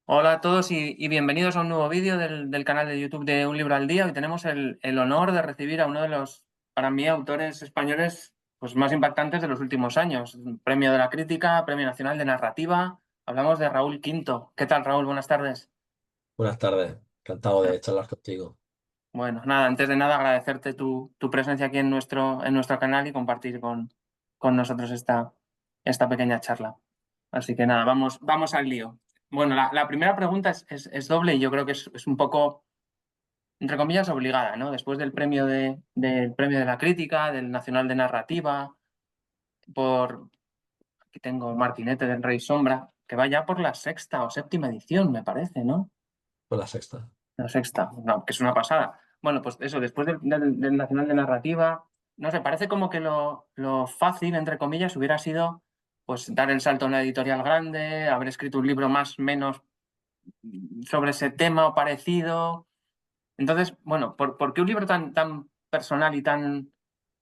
Hola a todos y bienvenidos a un nuevo vídeo del canal de YouTube de Un Libro al Día. Hoy tenemos el honor de recibir a uno de los, para mí, autores españoles pues, más impactantes de los últimos años. Premio de la Crítica, Premio Nacional de Narrativa. Hablamos de Raúl Quinto. ¿Qué tal, Raúl? Buenas tardes. Buenas tardes, encantado de charlar contigo. Bueno, nada, antes de nada agradecerte tu presencia aquí en nuestro canal y compartir con nosotros esta pequeña charla. Así que nada, vamos al lío. Bueno, la primera pregunta es doble y yo creo que es un poco, entre comillas, obligada, ¿no? Después del premio de la crítica, del Nacional de Narrativa, aquí tengo Martinete del Rey Sombra, que va ya por la sexta o séptima edición, me parece, ¿no? Con la sexta. La sexta, no, que es una pasada. Bueno, pues eso, después del Nacional de Narrativa, no sé, parece como que lo fácil, entre comillas, hubiera sido pues dar el salto a una editorial grande, haber escrito un libro más o menos sobre ese tema o parecido. Entonces, bueno, ¿por qué un libro tan personal y tan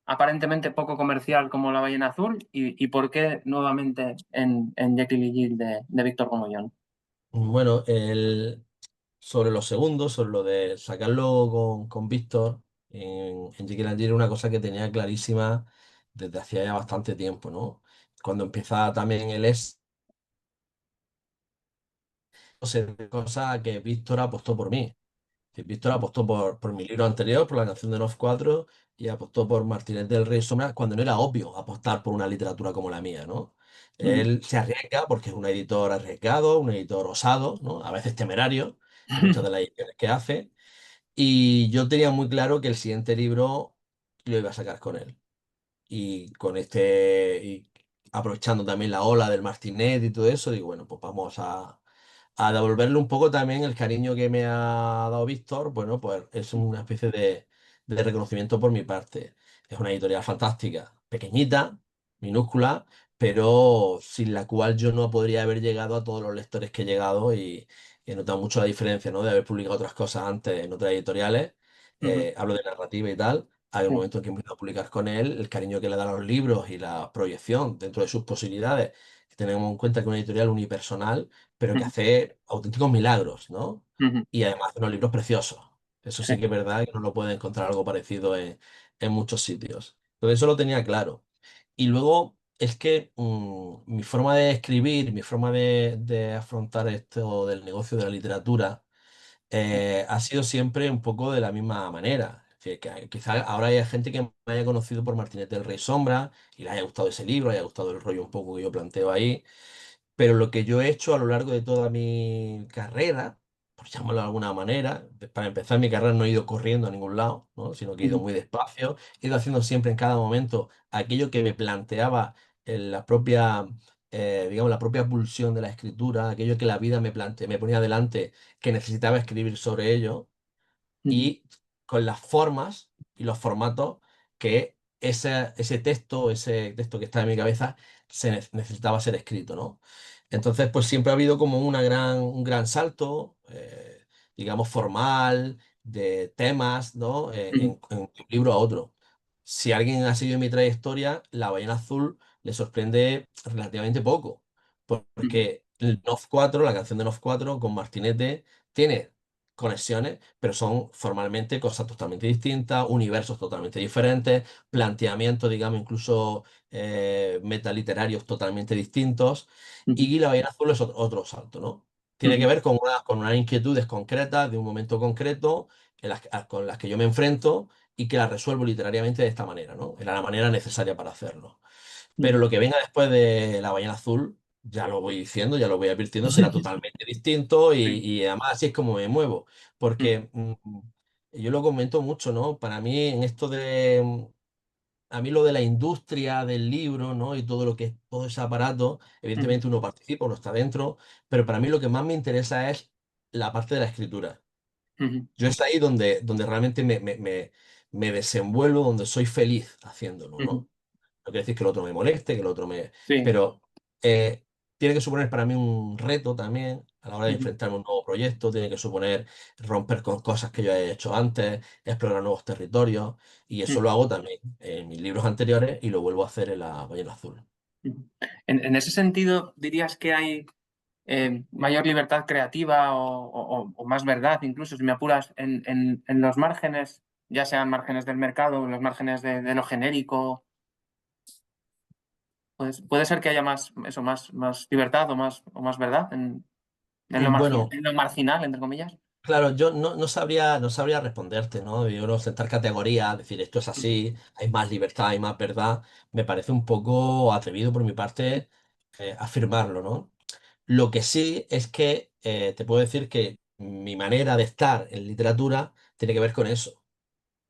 aparentemente poco comercial como La ballena azul? ¿Y por qué nuevamente en Jekyll y Jill de Víctor Gomollón? Bueno, sobre lo segundo, sobre lo de sacarlo con Víctor en Jekyll and Hyde, era una cosa que tenía clarísima desde hacía ya bastante tiempo, ¿no? Cuando empieza también el cosa que Víctor apostó por mí. Que Víctor apostó por mi libro anterior, por La canción de Nof 4, y apostó por Martínez del Rey Sombra, cuando no era obvio apostar por una literatura como la mía, ¿no? Ujú, Él se arriesga porque es un editor arriesgado, un editor osado, ¿no? A veces temerario, en muchas de las ediciones que hace, y yo tenía muy claro que el siguiente libro lo iba a sacar con él. Y con y aprovechando también la ola del Martinet y todo eso, digo, bueno, pues vamos a devolverle un poco también el cariño que me ha dado Víctor. Bueno, pues es una especie de reconocimiento por mi parte. Es una editorial fantástica, pequeñita, minúscula, pero sin la cual yo no podría haber llegado a todos los lectores que he llegado, y he notado mucho la diferencia, ¿no? De haber publicado otras cosas antes en otras editoriales. ujú, Hablo de narrativa y tal. Hay un sí, momento en que empiezo a publicar con él, el cariño que le da a los libros y la proyección dentro de sus posibilidades. Tenemos en cuenta que es una editorial unipersonal, pero que ujú, hace auténticos milagros, ¿no? ujú, Y además de unos libros preciosos. Eso sí, sí que es verdad que no lo puede encontrar algo parecido en muchos sitios. Entonces eso lo tenía claro. Y luego es que mi forma de escribir, mi forma de afrontar esto del negocio de la literatura, ha sido siempre un poco de la misma manera. Es decir, que quizá ahora haya gente que me haya conocido por Martínez del Rey Sombra y le haya gustado ese libro, le haya gustado el rollo un poco que yo planteo ahí. Pero lo que yo he hecho a lo largo de toda mi carrera, por llamarlo de alguna manera, para empezar mi carrera no he ido corriendo a ningún lado, ¿no? Sino que he ido ujú, muy despacio, he ido haciendo siempre en cada momento aquello que me planteaba en la propia, digamos, la propia pulsión de la escritura, aquello que la vida me ponía delante, que necesitaba escribir sobre ello, ujú, y con las formas y los formatos que ese texto que está en mi cabeza necesitaba ser escrito, ¿no? Entonces, pues siempre ha habido como un gran salto, digamos, formal, de temas, ¿no? ujú, En un libro a otro. Si alguien ha seguido mi trayectoria, La ballena azul le sorprende relativamente poco, ujú, porque el Nof 4, la canción de Nof 4 con Martinete, tiene conexiones, pero son formalmente cosas totalmente distintas, universos totalmente diferentes, planteamientos, digamos, incluso metaliterarios totalmente distintos. ujú, Y La ballena azul es otro salto, ¿no? Tiene que ujú, ver con unas inquietudes concretas de un momento concreto con las que yo me enfrento y que las resuelvo literariamente de esta manera, ¿no? Era la manera necesaria para hacerlo. Pero ujú. lo que venga después de La ballena azul, ya lo voy diciendo, ya lo voy advirtiendo, será totalmente distinto, Sí, y además así es como me muevo. ujú, Porque yo lo comento mucho, ¿no? Para mí, en esto a mí lo de la industria del libro, ¿no? Y todo lo que es todo ese aparato, ujú, evidentemente uno participa, uno está dentro, pero para mí lo que más me interesa es la parte de la escritura. ujú, Yo es ahí donde realmente me desenvuelvo, donde soy feliz haciéndolo, ujú. ¿no? No quiere decir que el otro me moleste, que el otro me... Sí, Pero tiene que suponer para mí un reto también a la hora de ujú, enfrentarme a un nuevo proyecto, tiene que suponer romper con cosas que yo he hecho antes, explorar nuevos territorios, y eso ujú, lo hago también en mis libros anteriores y lo vuelvo a hacer en La ballena azul. ujú. En ese sentido, dirías que hay. mayor libertad creativa o más verdad, incluso si me apuras, en los márgenes, ya sean márgenes del mercado o los márgenes de lo genérico. Pues, puede ser que haya más, eso, más libertad o más verdad Bueno, en lo marginal, entre comillas. claro, yo no sabría responderte, ¿no? Yo creo sentar categorías, decir esto es así, hay más libertad, hay más verdad, me parece un poco atrevido por mi parte afirmarlo, ¿no? Lo que sí es que te puedo decir que mi manera de estar en literatura tiene que ver con eso,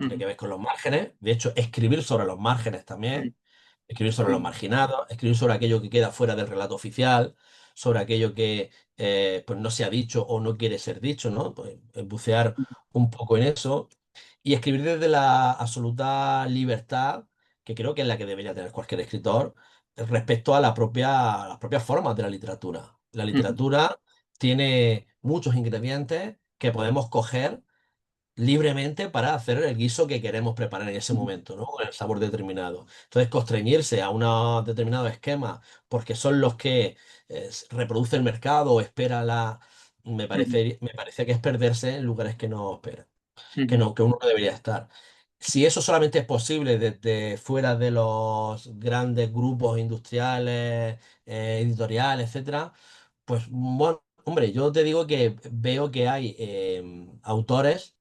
tiene que Ujú, ver con los márgenes, de hecho, escribir sobre los márgenes ujú, también, escribir sobre los sí, marginados, escribir sobre aquello que queda fuera del relato oficial, sobre aquello que pues no se ha dicho o no quiere ser dicho, ¿no? Pues bucear un poco en eso y escribir desde la absoluta libertad, que creo que es la que debería tener cualquier escritor, respecto a las propias formas de la literatura. La ujú, literatura tiene muchos ingredientes que podemos coger libremente para hacer el guiso que queremos preparar en ese ujú, momento, ¿no? Con el sabor determinado. Entonces, constreñirse a un determinado esquema porque son los que reproduce el mercado o espera ujú, me parece que es perderse en lugares que no espera, que ujú, no, que uno no debería estar. Si eso solamente es posible desde fuera de los grandes grupos industriales, editoriales, etcétera, pues bueno, hombre, yo te digo que veo que hay autores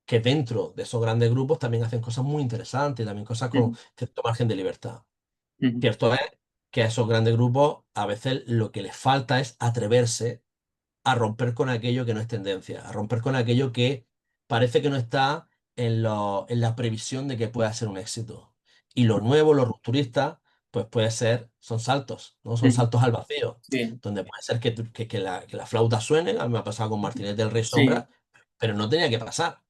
que dentro de esos grandes grupos también hacen cosas muy interesantes, también cosas con ujú, cierto margen de libertad. ujú, Cierto es que a esos grandes grupos a veces lo que les falta es atreverse a romper con aquello que no es tendencia, a romper con aquello que parece que no está en la previsión de que pueda ser un éxito. Y lo nuevo, lo rupturista, pues puede ser, son saltos, ¿no? Son ujú, saltos al vacío, sí, donde puede ser que la flauta suene, a mí me ha pasado con Martínez del Rey sí, Sombra, pero no tenía que pasar.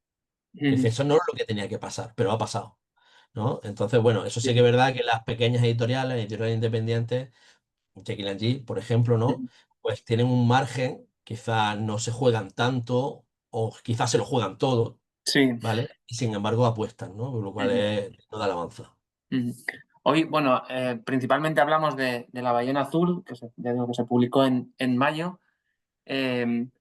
Que dice, ujú, eso no es lo que tenía que pasar, pero ha pasado, ¿no? Entonces, bueno, eso sí que es sí, verdad que las pequeñas editoriales independientes, Jekyll and G, por ejemplo, ¿no? ujú, Pues tienen un margen, quizá no se juegan tanto, o quizás se lo juegan todo, sí, ¿vale? Y sin embargo apuestan, ¿no? Con lo cual ujú, no da alabanza. ujú. Hoy, bueno, principalmente hablamos de La ballena azul, ya digo que se publicó en mayo.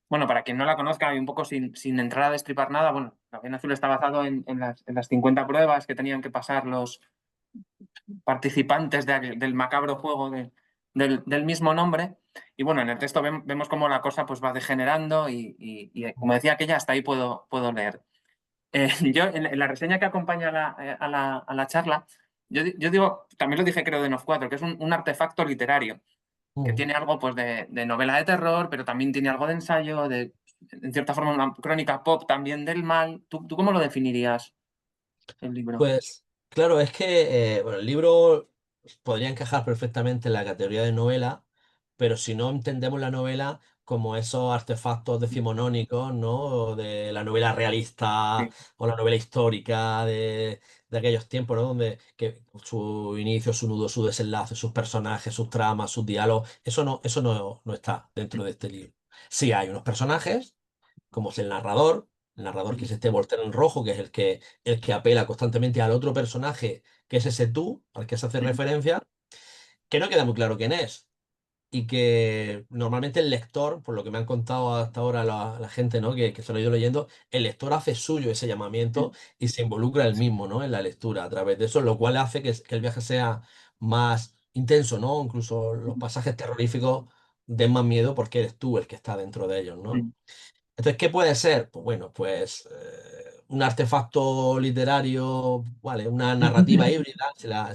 Bueno, para quien no la conozca y un poco sin entrar a destripar nada, bueno, La ballena azul está basado en las 50 pruebas que tenían que pasar los participantes del macabro juego del mismo nombre. Y bueno, en el texto vemos cómo la cosa pues va degenerando y como decía aquella, hasta ahí puedo leer. Yo en la reseña que acompaña a la charla, yo digo, también lo dije creo de Nof 4, que es un artefacto literario, que Mm. tiene algo pues de novela de terror, pero también tiene algo de ensayo, en cierta forma una crónica pop también del mal. ¿Tú cómo lo definirías, el libro? Pues claro, es que bueno, el libro podría encajar perfectamente en la categoría de novela, pero si no entendemos la novela como esos artefactos decimonónicos, ¿no? De la novela realista Sí. o la novela histórica de aquellos tiempos, ¿no? Donde su inicio, su nudo, su desenlace, sus personajes, sus tramas, sus diálogos, eso no está dentro de este libro. Sí hay unos personajes como es el narrador que es este Voltaire en rojo, que es el que apela constantemente al otro personaje, que es ese tú, al que se hace referencia, que no queda muy claro quién es. Y que normalmente el lector, por lo que me han contado hasta ahora la gente, ¿no? Que se lo he ido leyendo, el lector hace suyo ese llamamiento y se involucra él mismo, ¿no? En la lectura a través de eso, lo cual hace que el viaje sea más intenso, ¿no? Incluso los pasajes terroríficos den más miedo porque eres tú el que está dentro de ellos, ¿no? Entonces, ¿qué puede ser? Pues bueno, pues un artefacto literario, vale, una narrativa híbrida, se la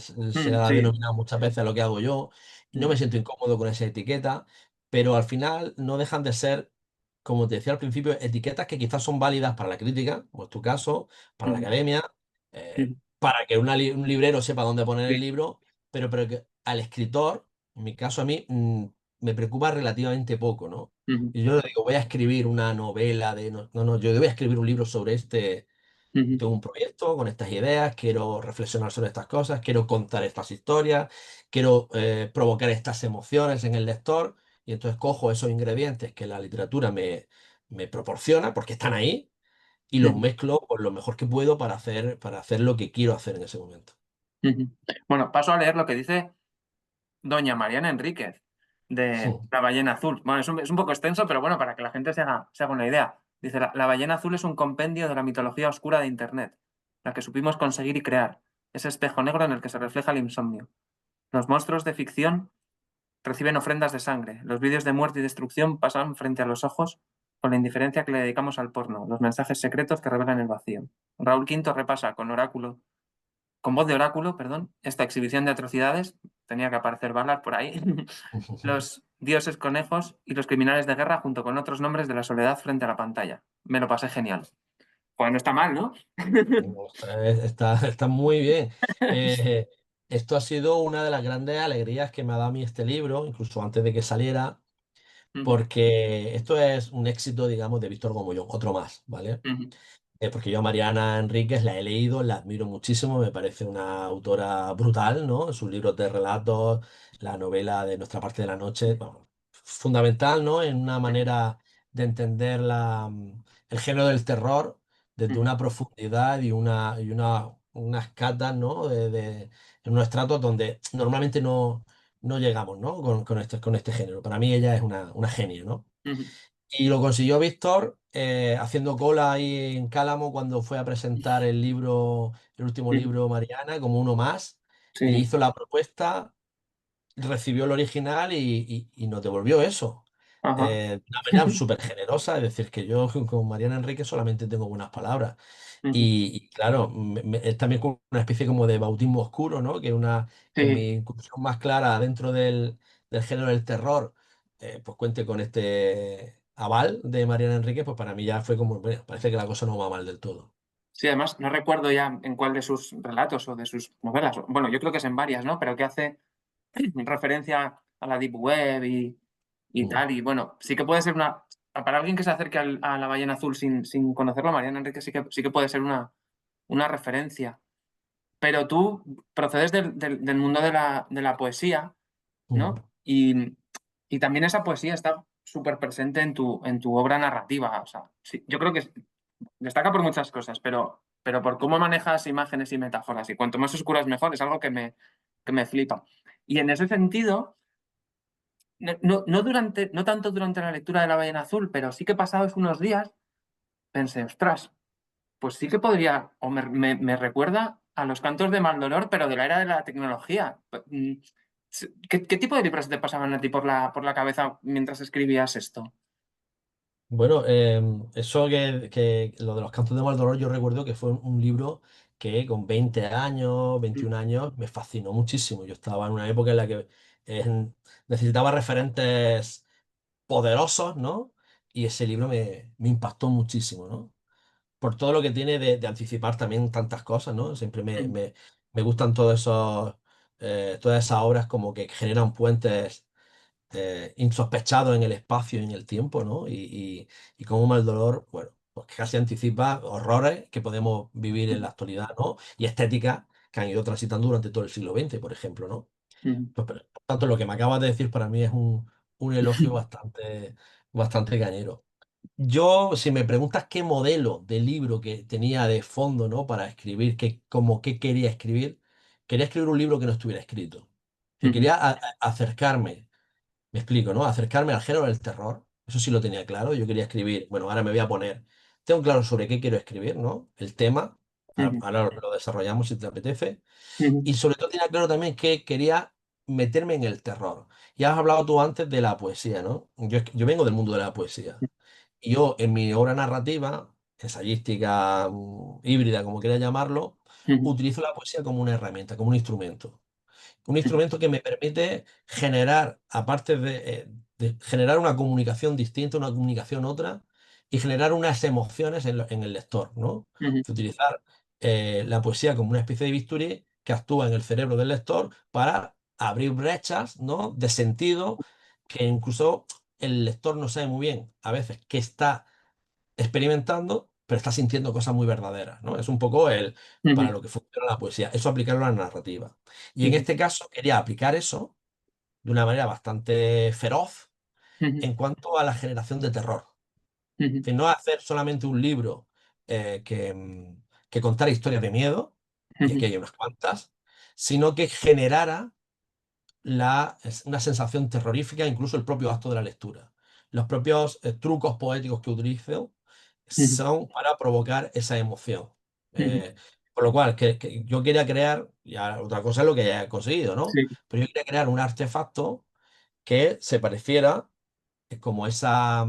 ha Sí. denominado muchas veces a lo que hago yo, y no me siento incómodo con esa etiqueta, pero al final no dejan de ser, como te decía al principio, etiquetas que quizás son válidas para la crítica, como es tu caso, para la academia, para que un librero sepa dónde poner el libro, pero que al escritor, en mi caso a mí, me preocupa relativamente poco, ¿no? Y yo le digo, voy a escribir una novela de... No, no, no, yo voy a escribir un libro sobre este... Tengo un proyecto con estas ideas, quiero reflexionar sobre estas cosas, quiero contar estas historias, quiero provocar estas emociones en el lector y entonces cojo esos ingredientes que la literatura me proporciona porque están ahí y los mezclo por lo mejor que puedo para hacer lo que quiero hacer en ese momento. Bueno, paso a leer lo que dice doña Mariana Enríquez. de la ballena azul. Bueno, es un poco extenso, pero bueno, para que la gente se haga una idea. Dice, la ballena azul es un compendio de la mitología oscura de Internet, la que supimos conseguir y crear. Ese espejo negro en el que se refleja el insomnio. Los monstruos de ficción reciben ofrendas de sangre. Los vídeos de muerte y destrucción pasan frente a los ojos con la indiferencia que le dedicamos al porno, los mensajes secretos que revelan el vacío. Raúl Quinto repasa con voz de oráculo, perdón, esta exhibición de atrocidades, tenía que aparecer Ballard por ahí, los dioses conejos y los criminales de guerra junto con otros nombres de la soledad frente a la pantalla. Me lo pasé genial. Pues no está mal, ¿no? No, está muy bien. Eh, Esto ha sido una de las grandes alegrías que me ha dado a mí este libro, incluso antes de que saliera, Ujú, porque esto es un éxito, digamos, de Víctor Gomollón, otro más, ¿vale? ujú, Porque yo a Mariana Enríquez la he leído, la admiro muchísimo, me parece una autora brutal, ¿no? Sus libros de relatos, la novela de Nuestra parte de la noche, bueno, fundamental, ¿no? En una manera de entender el género del terror desde ujú, una profundidad unas catas, ¿no? En unos estratos donde normalmente no llegamos, ¿no? Con este género. Para mí ella es una genia, ¿no? ujú, Y lo consiguió Víctor haciendo cola ahí en Cálamo cuando fue a presentar el último ujú. libro Mariana, como uno más. Le Sí, hizo la propuesta, recibió el original y nos devolvió eso. ajá. De una manera súper generosa, es decir, que yo con Mariana Enrique solamente tengo buenas palabras. Ujú. Y claro, es también como una especie como de bautismo oscuro, ¿no? Que Sí, mi incursión más clara dentro del género del terror, pues cuente con este aval de Mariana Enrique, pues para mí ya fue como, bueno, parece que la cosa no va mal del todo. sí, además no recuerdo ya en cuál de sus relatos o de sus novelas, bueno, yo creo que es en varias, ¿no? Pero que hace referencia a la Deep Web y Mm. tal. Y bueno, sí que puede ser para alguien que se acerque a la ballena azul sin conocerlo, Mariana Enrique sí que puede ser una referencia. Pero tú procedes del mundo de la poesía, Mm. ¿no? Y también esa poesía está súper presente en tu obra narrativa. O sea, sí, yo creo que destaca por muchas cosas, pero por cómo manejas imágenes y metáforas. Y cuanto más oscuras mejor, es algo que me flipa. Y en ese sentido, no tanto durante la lectura de La ballena azul, pero sí que pasados unos días pensé, ostras, pues sí que podría, o me recuerda a los cantos de Maldolor, pero de la era de la tecnología. ¿Qué tipo de libros te pasaban a ti por la cabeza mientras escribías esto? Bueno, eso que lo de los cantos de Maldoror, yo recuerdo que fue un libro que con 20 años, 21 años, me fascinó muchísimo. Yo estaba en una época en la que eh, necesitaba referentes poderosos, ¿no? Y ese libro me impactó muchísimo, ¿no? Por todo lo que tiene de anticipar también tantas cosas, ¿no? Siempre me gustan todas esas obras como que generan puentes insospechados en el espacio y en el tiempo, ¿no? Y como Maldolor, bueno, pues casi anticipa horrores que podemos vivir en la actualidad, ¿no? Y estéticas que han ido transitando durante todo el siglo XX, por ejemplo, ¿no? Pues, por tanto, lo que me acabas de decir para mí es un elogio bastante cañero. Yo, si me preguntas qué modelo de libro que tenía de fondo, ¿no? Para escribir, como qué quería escribir un libro que no estuviera escrito. Que quería acercarme, me explico, ¿no? Acercarme al género del terror. Eso sí lo tenía claro. Yo quería escribir, bueno, ahora me voy a poner, tengo claro sobre qué quiero escribir, ¿no? El tema, ahora lo desarrollamos si te apetece. Y sobre todo tenía claro también que quería meterme en el terror. Ya has hablado tú antes de la poesía, ¿no? Yo vengo del mundo de la poesía. Y yo en mi obra narrativa, ensayística, híbrida, como quieras llamarlo, utilizo la poesía como una herramienta, como un instrumento. Un instrumento que me permite generar, aparte de generar una comunicación distinta, una comunicación otra, y generar unas emociones en el lector, ¿no? De utilizar la poesía como una especie de bisturí que actúa en el cerebro del lector para abrir brechas, ¿no? De sentido que incluso el lector no sabe muy bien a veces qué está experimentando, pero está sintiendo cosas muy verdaderas, ¿no? Es un poco para lo que funciona la poesía, eso aplicarlo a la narrativa. Y en este caso quería aplicar eso de una manera bastante feroz en cuanto a la generación de terror. Que no hacer solamente un libro que contara historias de miedo, y aquí hay unas cuantas, sino que generara es una sensación terrorífica, incluso el propio acto de la lectura. Los propios trucos poéticos que utilizo Ujú, son para provocar esa emoción. ujú. Eh, por lo cual, que yo quería crear, ya otra cosa es lo que he conseguido, ¿no? Sí. Pero yo quería crear un artefacto que se pareciera como esa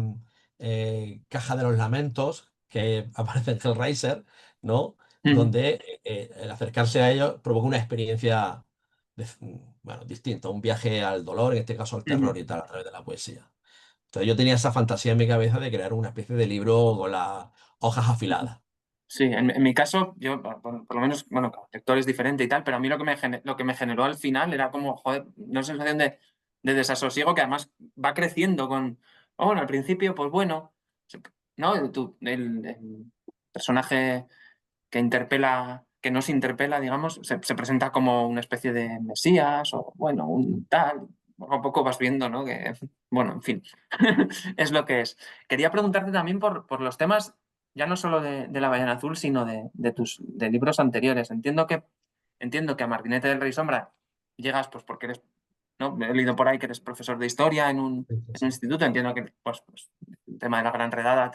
caja de los lamentos que aparece en Hellraiser, ¿no? Ujú, Donde el acercarse a ellos provoca una experiencia bueno, distinta, un viaje al dolor, en este caso al ujú. terror y tal, a través de la poesía. Entonces yo tenía esa fantasía en mi cabeza de crear una especie de libro con las hojas Ujú. afiladas. Sí, en mi caso, yo por lo menos, bueno, cada lector es diferente y tal, pero a mí lo que me generó al final era como, joder, una sensación de desasosiego que además va creciendo con, bueno, al principio, pues bueno, se- ¿no? El personaje que interpela, que no se interpela, digamos, se presenta como una especie de mesías o, bueno, un tal. Poco a poco vas viendo, ¿no? Que, bueno, en fin, es lo que es. Quería preguntarte también por los temas, ya no solo de La Ballena Azul, sino de libros anteriores. Entiendo que a Martinete del Rey Sombra llegas pues porque eres, ¿no? He leído por ahí que eres profesor de historia Sí, sí, en un sí. instituto. Entiendo que pues, el tema de la Gran Redada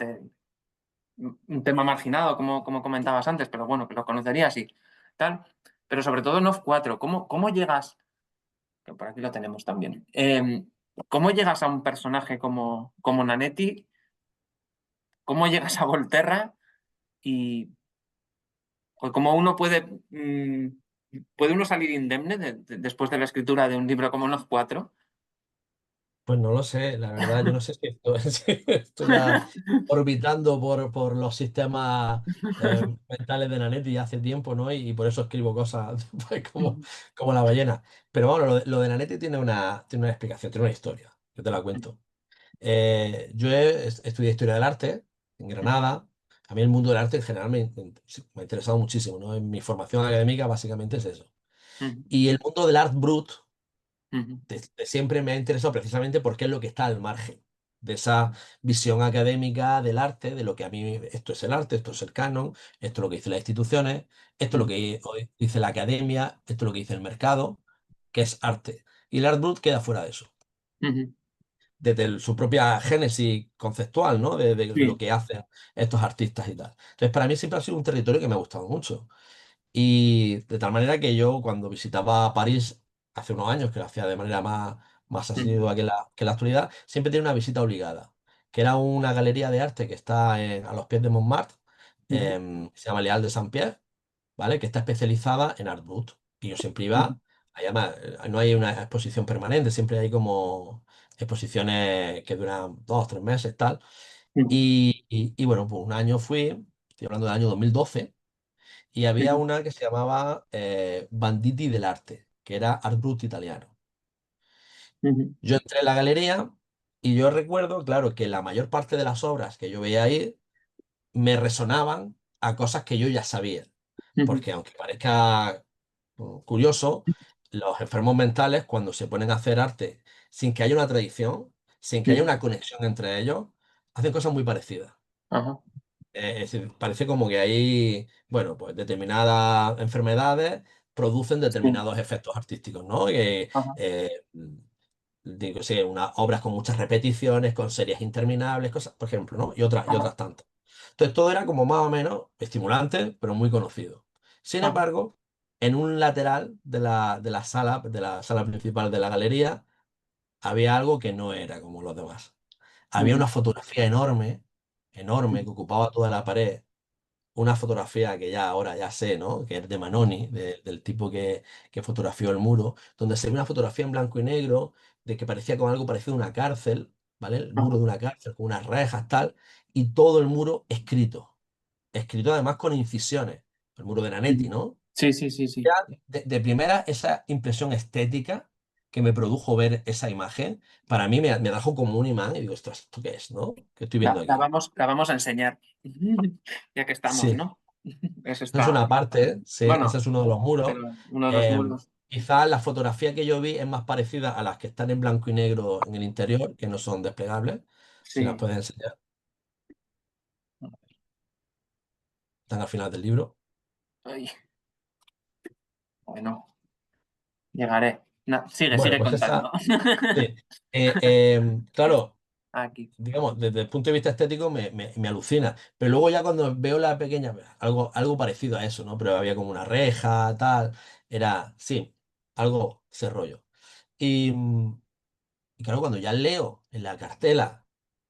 un tema marginado, como comentabas antes, pero bueno, que lo conocerías y tal. Pero sobre todo NOF 4, ¿cómo llegas? Que por aquí lo tenemos también. ¿Cómo llegas a un personaje como Nanetti? ¿Cómo llegas a Volterra? Y pues, cómo uno puede uno salir indemne después de la escritura de un libro como NOF 4. Pues no lo sé, la verdad, yo no sé si si estoy ya orbitando por los sistemas mentales de Nanetti hace tiempo, ¿no? Y por eso escribo cosas pues, como la ballena. Pero bueno, lo de Nanetti tiene una explicación, tiene una historia, yo te la cuento. Yo estudié Historia del Arte en Granada. A mí el mundo del arte en general me ha interesado muchísimo, ¿no? En mi formación académica básicamente es eso. Y el mundo del art brut siempre me ha interesado precisamente porque es lo que está al margen de esa visión académica del arte, de lo que a mí esto es el arte, esto es el canon, esto es lo que dicen las instituciones, esto es lo que hoy dice la academia, esto es lo que dice el mercado, que es arte. Y el art brut queda fuera de eso, desde su propia génesis conceptual, ¿no? De lo Sí. que hacen estos artistas y tal. Entonces, para mí siempre ha sido un territorio que me ha gustado mucho. Y de tal manera que yo cuando visitaba París hace unos años, que lo hacía de manera más asidua que la actualidad, siempre tenía una visita obligada, que era una galería de arte que está a los pies de Montmartre, se llama Leal de Saint-Pierre, ¿vale? Que está especializada en Art Brut. Y yo siempre iba, además, no hay una exposición permanente, siempre hay como exposiciones que duran 2 o 3 meses, tal. Y bueno, pues un año fui, estoy hablando del año 2012 y había una que se llamaba Banditi del Arte, que era Art Brut italiano. Yo entré en la galería y yo recuerdo, claro, que la mayor parte de las obras que yo veía ahí me resonaban a cosas que yo ya sabía. Porque aunque parezca curioso, los enfermos mentales, cuando se ponen a hacer arte sin que haya una tradición, sin que haya una conexión entre ellos, hacen cosas muy parecidas. Es decir, parece como que hay, bueno, pues determinadas enfermedades producen determinados efectos artísticos, ¿no? Digo, sí, unas obras con muchas repeticiones, con series interminables, cosas, por ejemplo, ¿no? Y otras tantas. Entonces todo era como más o menos estimulante, pero muy conocido. Sin embargo, en un lateral de la sala principal de la galería, había algo que no era como los demás. Había una fotografía enorme, enorme, que ocupaba toda la pared, una fotografía que ya ahora ya sé, ¿no? Que es de Manoni, del tipo que fotografió el muro, donde se ve una fotografía en blanco y negro de que parecía como algo parecido a una cárcel, ¿vale? El muro de una cárcel con unas rejas, tal, y todo el muro escrito además con incisiones, el muro de Nanetti, ¿no? Sí, sí, sí, sí. Ya de primera esa impresión estética que me produjo ver esa imagen, para mí me trajo como un imán y digo, ostras, ¿esto qué es, no? ¿Qué estoy La, viendo la aquí? vamos, la vamos a enseñar, ya que estamos, Sí. ¿no? Eso Esa es está, una parte, sí, ese bueno, es uno de los muros. pero uno de los Eh, muros. Quizás la fotografía que yo vi es más parecida a las que están en blanco y negro en el interior, que no son desplegables. Si las Sí. pueden enseñar, están al final del libro. Ay, bueno, llegaré. Sigue, Bueno, sigue pues contando. esa, sí. Claro, Aquí. digamos, desde el punto de vista estético me alucina. Pero luego ya cuando veo la pequeña, algo parecido a eso, ¿no? Pero había como una reja, tal. Era, sí, algo ese rollo. Y, y claro, cuando ya leo en la cartela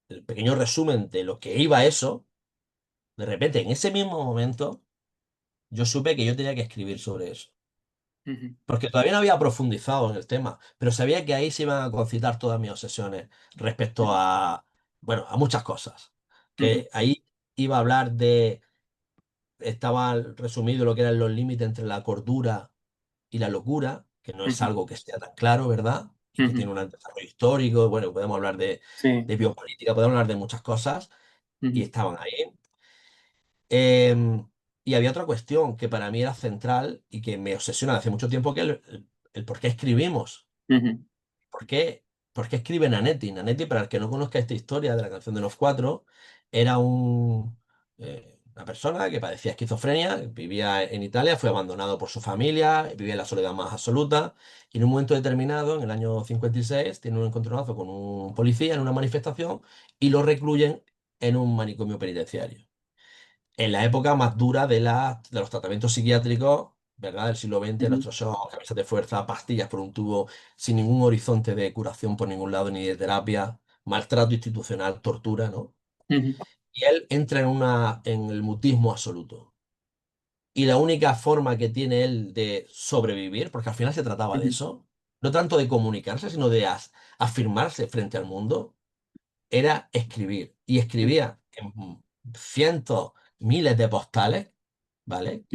el pequeño resumen de lo que iba eso, de repente, en ese mismo momento, yo supe que yo tenía que escribir sobre eso. Ujú, Porque todavía no había profundizado en el tema, pero sabía que ahí se iban a concitar todas mis obsesiones respecto a, bueno, a muchas cosas. ujú, Que ahí iba a hablar de, estaba resumido lo que eran los límites entre la cordura y la locura, que no es ujú, algo que esté tan claro, ¿verdad? Y que ujú. tiene un desarrollo histórico, bueno, podemos hablar Sí. de biopolítica, podemos hablar de muchas cosas, y Ujú, estaban ahí. Em, y había otra cuestión que para mí era central y que me obsesiona hace mucho tiempo, que es el por qué escribimos. ujú, ¿Por qué, por qué escribe Nanetti? Nanetti, para el que no conozca esta historia de la canción de los cuatro, era una persona que padecía esquizofrenia, vivía en Italia, fue abandonado por su familia, vivía en la soledad más absoluta, y en un momento determinado, en el año 56, tiene un encontronazo con un policía en una manifestación y lo recluyen en un manicomio penitenciario en la época más dura de los tratamientos psiquiátricos, ¿verdad? Del siglo XX, ujú, electroshock, camisas de fuerza, pastillas por un tubo, sin ningún horizonte de curación por ningún lado, ni de terapia, maltrato institucional, tortura, ¿no? ujú, Y él entra en el mutismo absoluto. Y la única forma que tiene él de sobrevivir, porque al final se trataba de ujú, eso, no tanto de comunicarse, sino de afirmarse frente al mundo, era escribir. Y escribía en cientos, miles de postales, ¿vale?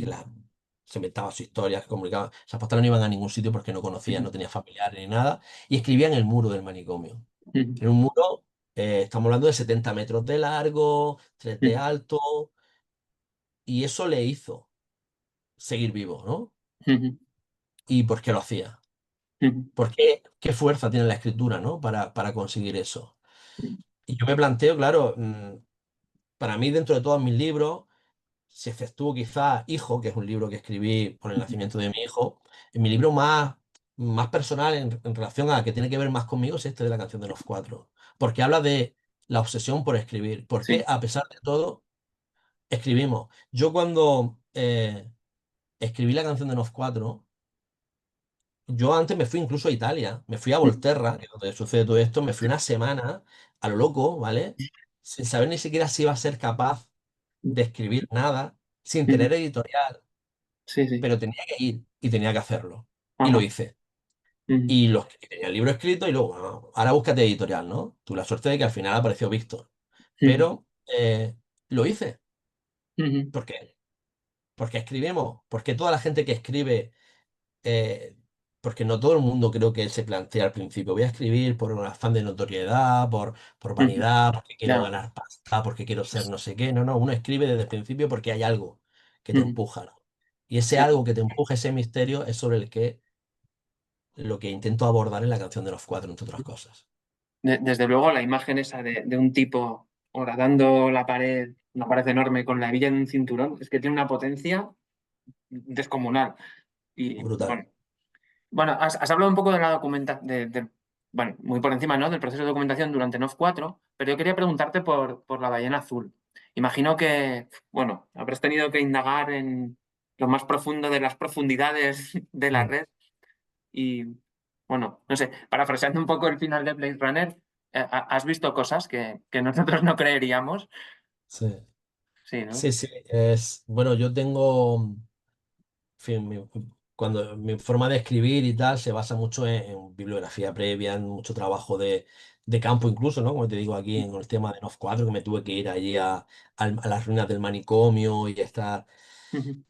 Se inventaba su historia, se comunicaba. Esas postales no iban a ningún sitio porque no conocían, ujú, no tenía familiares ni nada. Y escribía en el muro del manicomio. ujú, En un muro, estamos hablando de 70 metros de largo, 3 de ujú, alto. Y eso le hizo seguir vivo, ¿no? ujú, ¿Y por qué lo hacía? ujú, ¿Por qué? ¿Qué fuerza tiene la escritura, ¿no? Para conseguir eso. Y yo me planteo, claro, para mí, dentro de todos mis libros, se efectuó quizá Hijo, que es un libro que escribí por el ujú, nacimiento de mi hijo, en mi libro más personal en relación a que tiene que ver más conmigo es este de la canción de los cuatro, porque habla de la obsesión por escribir, porque sí. a pesar de todo, escribimos. Yo cuando escribí la canción de los cuatro, yo antes me fui incluso a Italia, me fui a Ujú, Volterra, que es donde sucede todo esto, me fui una semana a lo loco, ¿vale? Sin saber ni siquiera si iba a ser capaz de escribir nada, sin ujú, tener editorial, sí, sí. pero tenía que ir y tenía que hacerlo. Y lo Ajá. hice. Ujú, Y tenía el libro escrito y luego, bueno, ahora búscate editorial, ¿no? Tuve la suerte de que al final apareció Víctor. ujú, Pero lo hice. ujú, ¿Por qué? Porque escribimos. Porque toda la gente que escribe, eh, porque no todo el mundo creo que se plantea al principio, voy a escribir por un afán de notoriedad, por ujú. vanidad, porque quiero Ya. ganar pasta, porque quiero ser no sé qué. No, no, uno escribe desde el principio porque hay algo que te Ujú, empuja, ¿no? Y ese sí. algo que te empuja, ese misterio, es sobre el que lo que intento abordar en la canción de los cuatro, entre otras cosas. Desde luego, la imagen esa de un tipo horadando la pared, una pared enorme con la hebilla en un cinturón, es que tiene una potencia descomunal. Y Brutal. bueno, has hablado un poco de la documentación, bueno, muy por encima, ¿no? Del proceso de documentación durante NOF 4, pero yo quería preguntarte por la ballena azul. Imagino que, bueno, habrás tenido que indagar en lo más profundo de las profundidades de la Mm. red y, bueno, no sé, parafraseando un poco el final de Blade Runner, has visto cosas que nosotros no creeríamos. Sí, Sí, ¿no? sí, sí. Bueno, yo tengo, en fin, cuando mi forma de escribir y tal se basa mucho en bibliografía previa, en mucho trabajo de campo incluso, ¿no? Como te digo aquí en el tema de NOF 4, que me tuve que ir allí a las ruinas del manicomio y estar, Ujú,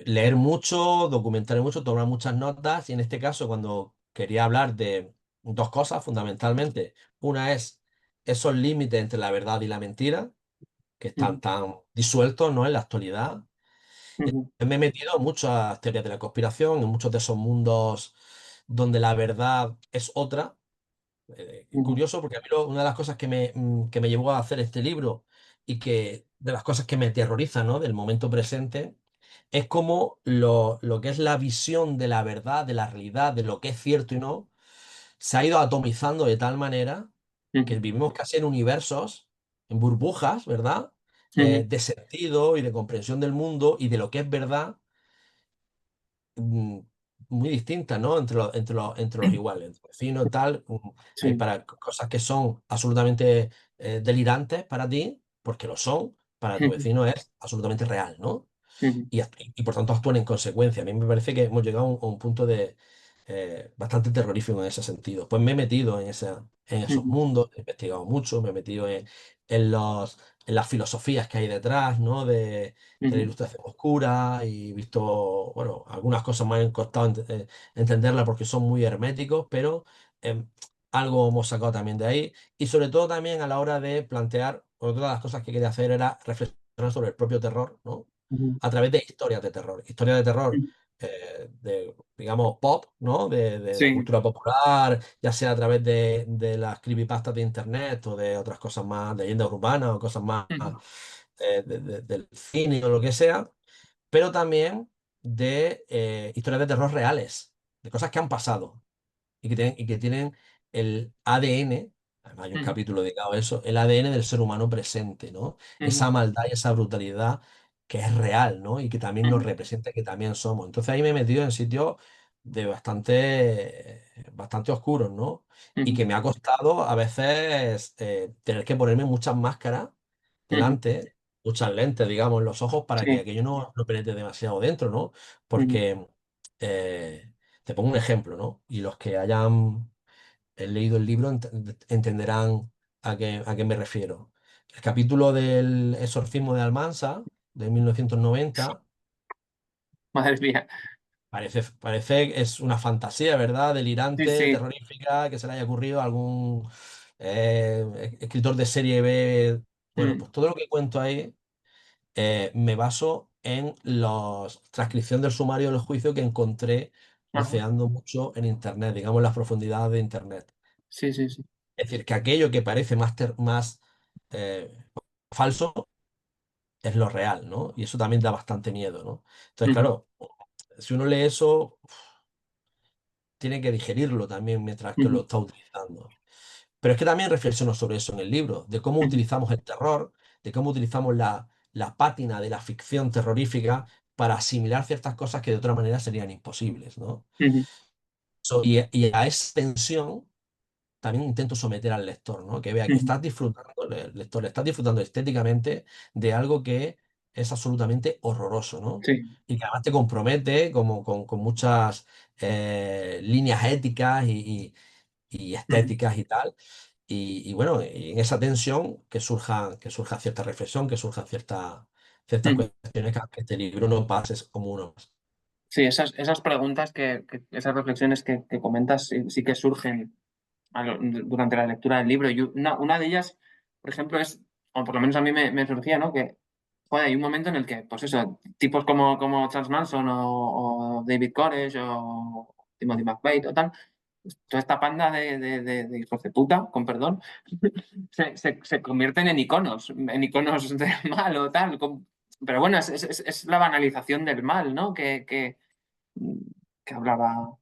leer mucho, documentar mucho, tomar muchas notas. Y en este caso, cuando quería hablar de dos cosas fundamentalmente, una es esos límites entre la verdad y la mentira, que están ujú, tan disueltos, ¿no? En la actualidad. ujú, Me he metido mucho a teorías de la conspiración, en muchos de esos mundos donde la verdad es otra. ujú, Curioso, porque a mí una de las cosas que me llevó a hacer este libro y que de las cosas que me aterrorizan, ¿no? Del momento presente es como lo que es la visión de la verdad, de la realidad, de lo que es cierto y no, se ha ido atomizando de tal manera que Ujú, vivimos casi en universos, en burbujas, ¿verdad? ujú, De sentido y de comprensión del mundo y de lo que es verdad, mm, muy distintas, ¿no? Entre los iguales, entre vecinos, tal, sí, para cosas que son absolutamente delirantes para ti, porque lo son, para tu ujú, vecino es absolutamente real, ¿no? ujú, Y por tanto actúan en consecuencia. A mí me parece que hemos llegado a un punto de bastante terrorífico en ese sentido. Pues me he metido en esos ujú, mundos, he investigado mucho, me he metido en los, en las filosofías que hay detrás, ¿no? De la ujú, ilustración oscura y he visto, bueno, algunas cosas me han costado entenderla porque son muy herméticos, pero em, algo hemos sacado también de ahí. Y sobre todo también a la hora de plantear, otra de las cosas que quería hacer era reflexionar sobre el propio terror, ¿no? ujú, A través de historias de terror. Historias de terror, ujú. de, digamos, pop, ¿no? De la Sí, cultura popular, ya sea a través de las creepypastas de internet o de otras cosas más, leyendas urbanas o cosas más ujú, del cine o lo que sea, pero también de historias de terror reales, de cosas que han pasado y que tienen el ADN, además hay un ujú, capítulo dedicado a eso, el ADN del ser humano presente, ¿no? ujú, Esa maldad y esa brutalidad que es real, ¿no? Y que también nos ujú, representa, que también somos. Entonces ahí me he metido en sitios de bastante oscuros, ¿no? Y ujú, que me ha costado a veces tener que ponerme muchas máscaras ujú. delante, muchas lentes, digamos, en los ojos para que Sí, aquello no penetre demasiado dentro, ¿no? ujú, Porque eh, te pongo un ejemplo, ¿no? Y los que hayan leído el libro entenderán a qué me refiero. El capítulo del exorcismo de Almansa, de 1990, madre mía. parece es una fantasía, ¿verdad? Sí, Delirante, sí. terrorífica, que se le haya ocurrido a algún escritor de serie B. Bueno, Ujú, pues todo lo que cuento ahí me baso en la transcripción del sumario del juicio que encontré ajá, buceando mucho en Internet, digamos, en las profundidades de Internet. sí, sí, sí. Es decir, que aquello que parece más falso es lo real, ¿no? Y eso también da bastante miedo, ¿no? Entonces, Ujú, claro, si uno lee eso, tiene que digerirlo también mientras que lo ujú, está utilizando. Pero es que también reflexiono sobre eso en el libro, de cómo ujú, utilizamos el terror, de cómo utilizamos la pátina de la ficción terrorífica para asimilar ciertas cosas que de otra manera serían imposibles, ¿no? ujú, Y a esa tensión también intento someter al lector, ¿no? Que vea que ujú. estás disfrutando, el lector, le estás disfrutando estéticamente de algo que es absolutamente horroroso, ¿no? Sí. Y que además te compromete como con muchas líneas éticas y Ujú, estéticas y tal. Y bueno, y en esa tensión que surja cierta reflexión, que surjan ciertas ujú. cuestiones que este libro no pases como uno más. Sí, esas preguntas esas reflexiones que comentas sí, sí que surgen durante la lectura del libro. Y una de ellas, por ejemplo, es, o por lo menos a mí me surgía, ¿no? Que joder, hay un momento en el que, pues eso, tipos como Charles Manson o David Koresh o Timothy McVeigh o tal, pues, toda esta panda de hijos de puta, con perdón, se convierten en iconos del mal o tal. Pero bueno, es la banalización del mal, ¿no? Que hablaba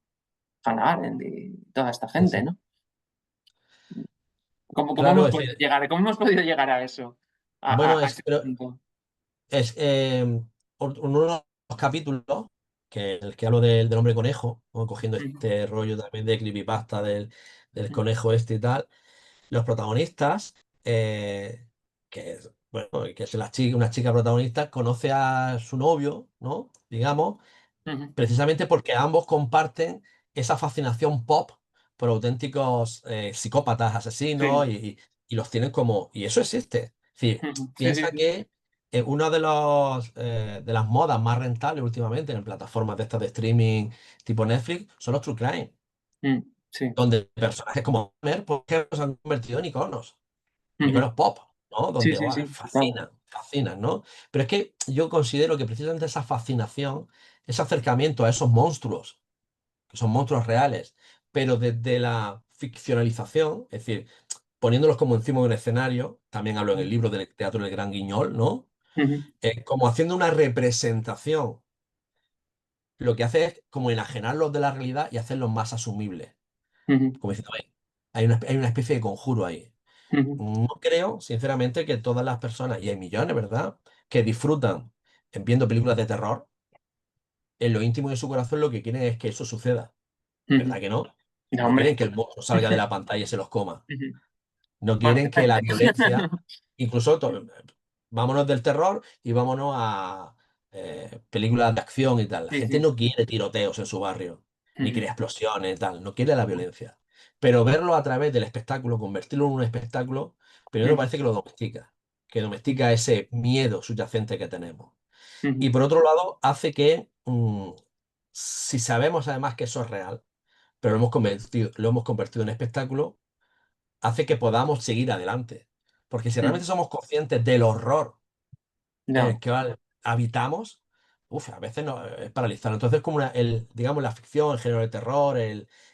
Hannah Arendt y toda esta Sí, gente, sí. ¿no? ¿Cómo Claro, hemos es podido decir, llegar, cómo hemos podido llegar a eso? bueno, A ese pero punto. es uno de los capítulos, que el que hablo del hombre conejo, ¿no? Cogiendo Ujú, este rollo también de creepypasta del ujú, conejo este y tal, los protagonistas, bueno, que es una chica protagonista, conoce a su novio, ¿no? Digamos, ujú, precisamente porque ambos comparten esa fascinación pop por auténticos psicópatas, asesinos, sí, y los tienen como. Y eso existe. Es decir, ujú, sí, sí, piensa sí. que una de las modas más rentables últimamente en plataformas de estas de streaming tipo Netflix son los true crime, Sí, donde personajes como Homer, por ejemplo, se han convertido en ujú, iconos pop, ¿no? sí, Donde sí, ¡guau! sí, total. Fascinan, ¿no? Pero es que yo considero que precisamente esa fascinación, ese acercamiento a esos monstruos, que son monstruos reales, pero desde la ficcionalización, es decir, poniéndolos como encima de un escenario, también hablo en el libro del teatro del Gran Guiñol, ¿no? Ujú, Como haciendo una representación lo que hace es como enajenarlos de la realidad y hacerlos más asumibles. ujú, Como diciendo, "Oye, hay una especie de conjuro ahí". ujú, No creo, sinceramente, que todas las personas, y hay millones, ¿verdad?, que disfrutan viendo películas de terror, en lo íntimo de su corazón lo que quieren es que eso suceda. ujú. ¿Verdad que no? No, No quieren hombre. que el monstruo salga de la pantalla y se los coma. Ujú. No Bueno, quieren que la depende. violencia, incluso vámonos del terror y vámonos a películas de acción y tal. La Sí, gente sí. no quiere tiroteos en su barrio, ni Ujú, quiere explosiones y tal, no quiere la violencia. Pero verlo a través del espectáculo, convertirlo en un espectáculo, primero ujú, parece que domestica ese miedo subyacente que tenemos. ujú, Y por otro lado, hace que, si sabemos además que eso es real, pero lo hemos convertido en espectáculo, hace que podamos seguir adelante. Porque si ujú. realmente somos conscientes del horror en Ya. el que habitamos, a veces es paralizante. Entonces, como digamos, la ficción, el género de terror,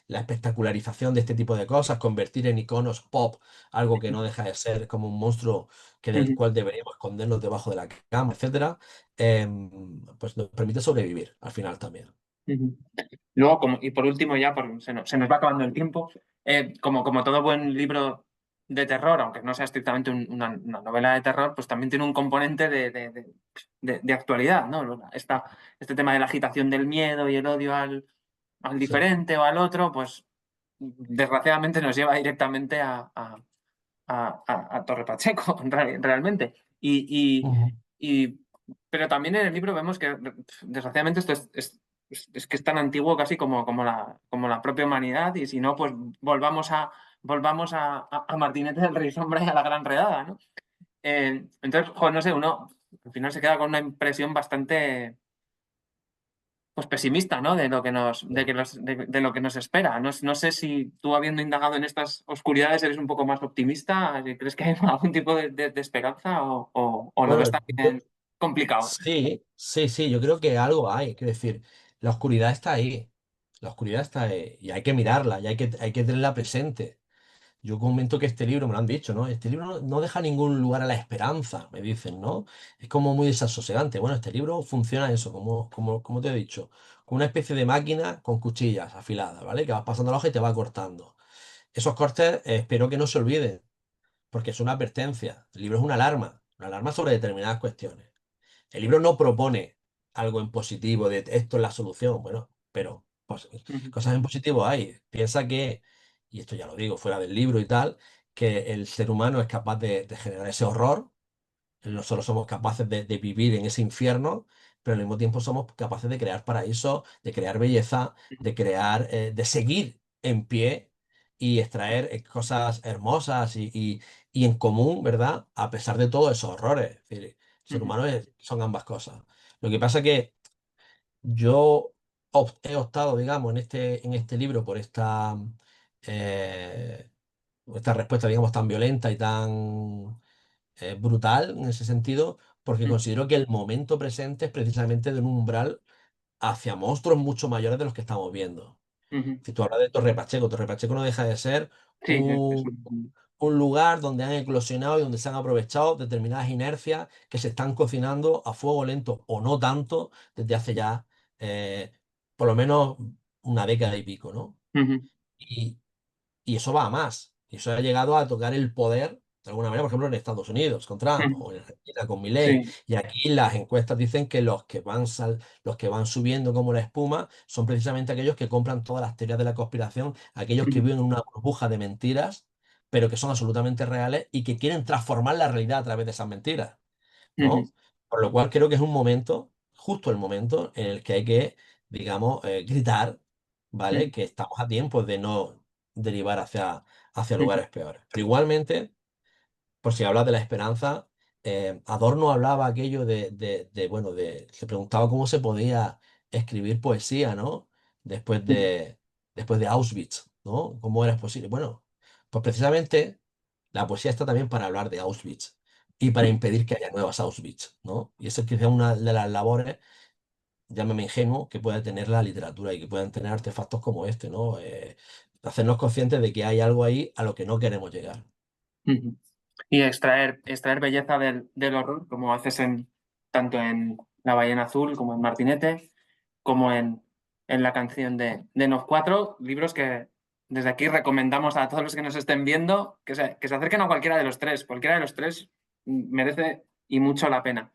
la espectacularización de este tipo de cosas, convertir en iconos pop algo que no deja de ser como un monstruo del Ujú, cual deberíamos escondernos debajo de la cama, etcétera, pues nos permite sobrevivir al final también. ujú. Luego, y por último, ya se nos va acabando el tiempo, como todo buen libro de terror, aunque no sea estrictamente una novela de terror, pues también tiene un componente de actualidad, ¿no? Este tema de la agitación del miedo y el odio al Sí. diferente o al otro, pues desgraciadamente nos lleva directamente a Torre Pacheco, realmente. Y, Ujú. y- pero también en el libro vemos que, desgraciadamente, esto es que es tan antiguo casi como la propia humanidad, y si no, pues volvamos a Martinete del Rey Sombra y a la Gran Redada, ¿no? Entonces, jo, no sé, uno al final se queda con una impresión bastante, pues, pesimista, ¿no? De lo que nos espera. No sé si tú, habiendo indagado en estas oscuridades, eres un poco más optimista, si crees que hay algún tipo de esperanza, o lo ves Bueno, también complicado. sí, sí, sí, yo creo que algo hay. Quiero decir, la oscuridad está ahí. La oscuridad está ahí y hay que mirarla y hay que tenerla presente. Yo comento que este libro, me lo han dicho, ¿no? Este libro no deja ningún lugar a la esperanza, me dicen, ¿no? Es como muy desasosegante. Bueno, este libro funciona eso, como te he dicho, como una especie de máquina con cuchillas afiladas, ¿vale? Que vas pasando la hoja y te va cortando. Esos cortes, espero que no se olviden, porque es una advertencia. El libro es una alarma sobre determinadas cuestiones. El libro no propone algo en positivo de esto es la solución, bueno, pero pues, Ujú, cosas en positivo hay. Piensa que, y esto ya lo digo fuera del libro y tal, que el ser humano es capaz de generar ese horror. Nosotros somos capaces de vivir en ese infierno, pero al mismo tiempo somos capaces de crear paraísos, de crear belleza, de seguir en pie y extraer cosas hermosas y en común, ¿verdad? A pesar de todos esos horrores. Es decir, el ser ujú, humano son ambas cosas. Lo que pasa es que yo he optado, digamos, en este libro por eh, esta respuesta, digamos, tan violenta y tan brutal en ese sentido, porque ujú, considero que el momento presente es precisamente de un umbral hacia monstruos mucho mayores de los que estamos viendo. ujú. Si tú hablas de Torre Pacheco no deja de ser Sí, es un, un lugar donde han eclosionado y donde se han aprovechado determinadas inercias que se están cocinando a fuego lento o no tanto desde hace ya eh, por lo menos una década y pico, ¿no? ujú, Y, y eso va a más. Y eso ha llegado a tocar el poder, de alguna manera, por ejemplo, en Estados Unidos con Trump ujú. o en Argentina con Milei. Sí. Y aquí las encuestas dicen que los que van subiendo como la espuma son precisamente aquellos que compran todas las teorías de la conspiración, aquellos que Ujú, viven en una burbuja de mentiras, pero que son absolutamente reales y que quieren transformar la realidad a través de esas mentiras, ujú, ¿no? Por lo cual creo que es un momento, justo el momento en el que hay que, digamos, gritar, ¿vale? ujú, Que estamos a tiempo de no derivar hacia ujú, lugares peores. Pero igualmente, por si hablas de la esperanza, Adorno hablaba aquello bueno, se preguntaba cómo se podía escribir poesía, ¿no? Después ujú, de, después de Auschwitz, ¿no? ¿Cómo era posible? Bueno, pues precisamente la poesía está también para hablar de Auschwitz y para ujú, impedir que haya nuevas Auschwitz, ¿no? Y eso es quizá una de las labores, llámame ingenuo, que puede tener la literatura y que puedan tener artefactos como este, ¿no? Hacernos conscientes de que hay algo ahí a lo que no queremos llegar. ujú. Y extraer belleza del horror, como haces tanto en La ballena azul como en Martinete, como en la canción de Nos Cuatro, libros que desde aquí recomendamos a todos los que nos estén viendo que se acerquen a cualquiera de los tres. Cualquiera de los tres merece y mucho la pena.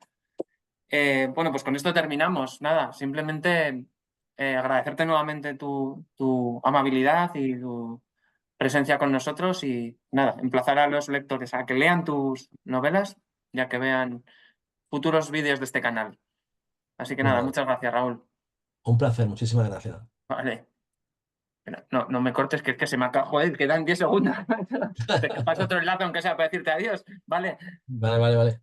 Bueno, pues con esto terminamos. Nada, simplemente agradecerte nuevamente tu amabilidad y tu presencia con nosotros y nada, emplazar a los lectores a que lean tus novelas y a que vean futuros vídeos de este canal. Así que Muy nada, bien. muchas gracias, Raúl. Un placer, muchísimas gracias. Vale. No, no me cortes, que es que se me acaba. Joder, quedan 10 segundos. Te paso otro enlace, aunque sea para decirte adiós. Vale. Vale, vale, vale.